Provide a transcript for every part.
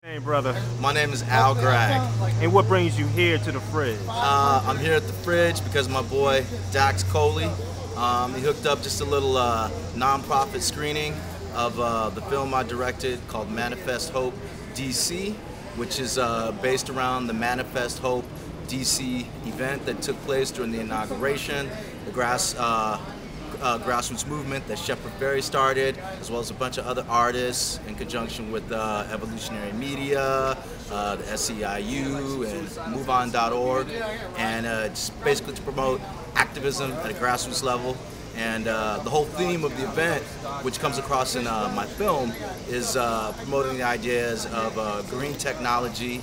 Hey, brother. My name is Al Gragg. And what brings you here to the Fridge? I'm here at the Fridge because my boy Dax Coley, he hooked up just a little non-profit screening of the film I directed called Manifest Hope DC, which is based around the Manifest Hope DC event that took place during the inauguration, the grassroots movement that Shepard Fairey started, as well as a bunch of other artists in conjunction with Evolutionary Media, the SEIU, and MoveOn.org, and just basically to promote activism at a grassroots level. And the whole theme of the event, which comes across in my film, is promoting the ideas of green technology,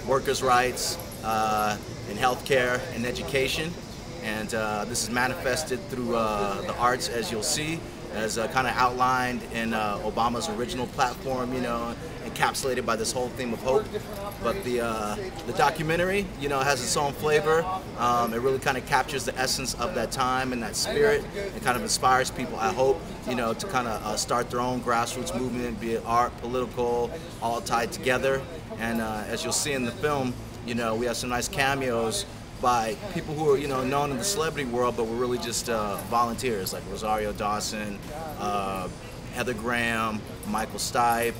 workers' rights, in healthcare and education. And this is manifested through the arts, as you'll see, as kind of outlined in Obama's original platform, encapsulated by this whole theme of hope. But the documentary, has its own flavor. It really kind of captures the essence of that time and that spirit, and kind of inspires people, I hope, to kind of start their own grassroots movement, be it art, political, all tied together. And as you'll see in the film, we have some nice cameos by people who are known in the celebrity world, but were really just volunteers, like Rosario Dawson, Heather Graham, Michael Stipe,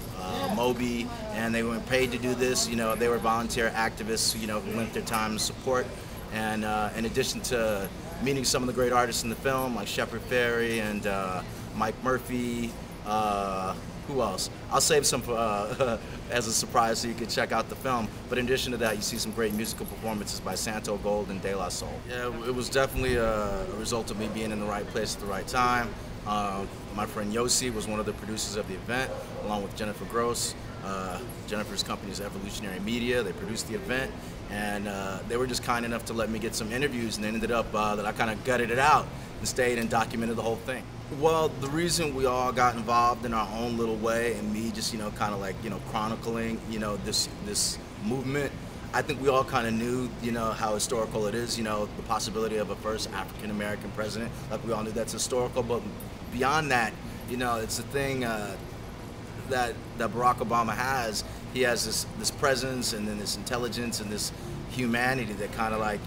Moby, and they weren't paid to do this. They were volunteer activists, who lent their time to support. And in addition to meeting some of the great artists in the film, like Shepard Fairey and Mike Murphy, who else? I'll save some for, as a surprise so you can check out the film. But in addition to that, you see some great musical performances by Santo Gold and De La Soul. Yeah, it was definitely a result of me being in the right place at the right time. My friend Yossi was one of the producers of the event, along with Jennifer Gross. Jennifer's company is Evolutionary Media. They produced the event, and they were just kind enough to let me get some interviews, and it ended up that I kind of gutted it out and stayed and documented the whole thing. Well, the reason we all got involved in our own little way, and me just, kind of like, chronicling, this movement, I think we all kind of knew, how historical it is, the possibility of a first African-American president. Like, we all knew that's historical, but beyond that, it's the thing that Barack Obama has. He has this presence, and then this intelligence, and this humanity that kind of like,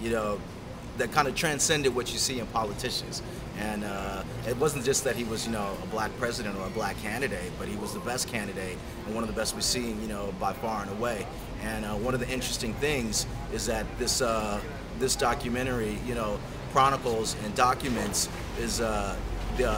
that kind of transcended what you see in politicians. And it wasn't just that he was, a black president or a black candidate, but he was the best candidate and one of the best we've seen, by far and away. And one of the interesting things is that this documentary, chronicles and documents is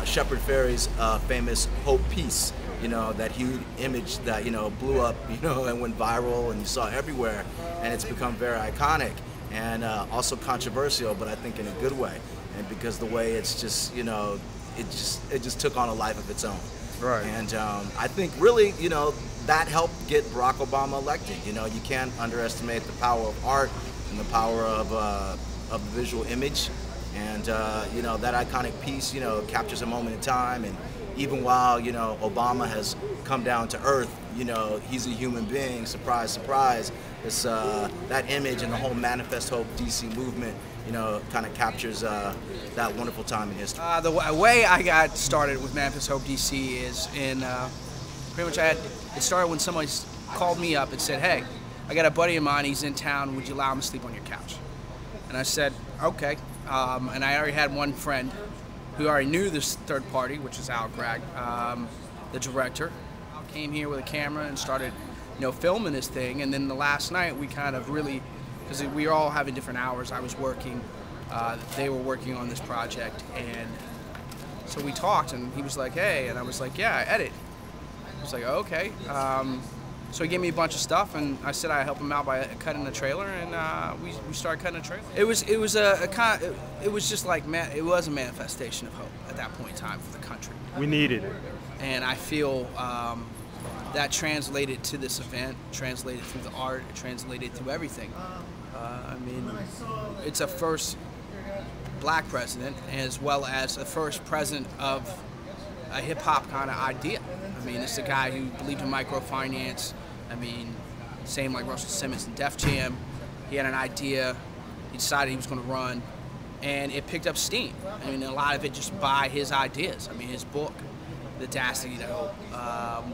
Shepard Fairey's famous Hope piece. That huge image that, blew up, and went viral and you saw everywhere, and it's become very iconic and also controversial, but I think in a good way. And because the way it's just, it just took on a life of its own. Right. And I think really, that helped get Barack Obama elected. You can't underestimate the power of art and the power of the visual image. And, that iconic piece, captures a moment in time. And even while, Obama has come down to earth, he's a human being, surprise, surprise. It's, that image and the whole Manifest Hope DC movement, kind of captures that wonderful time in history. The way I got started with Manifest Hope DC is in, pretty much it started when somebody called me up and said, hey, I got a buddy of mine, he's in town, would you allow him to sleep on your couch? And I said, okay. And I already had one friend who already knew this third party, which is Alfred Gragg, the director. Came here with a camera and started, filming this thing. And then the last night we kind of really, because we were all having different hours. I was working, they were working on this project, and so we talked. And he was like, "Hey," and I was like, "Yeah, I edit." I was like, "Okay." So he gave me a bunch of stuff, and I said I help him out by cutting the trailer, and we started cutting the trailer. It was just like it was a manifestation of hope at that point in time for the country. We needed it. And I feel that translated to this event, translated through the art, translated through everything. I mean, it's a first black president, as well as a first president of a hip-hop kind of idea. I mean, it's a guy who believed in microfinance. I mean, same like Russell Simmons and Def Jam. He had an idea, he decided he was going to run, and it picked up steam. I mean, a lot of it just by his ideas. I mean, his book the audacity to hope,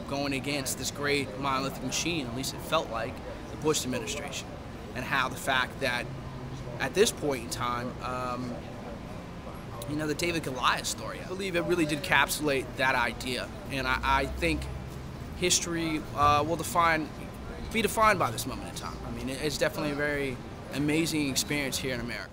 going against this great monolithic machine, at least it felt like, the Bush administration, and how the fact that at this point in time, the David Goliath story, I believe it really did encapsulate that idea, and I think history will be defined by this moment in time. I mean, it's definitely a very amazing experience here in America.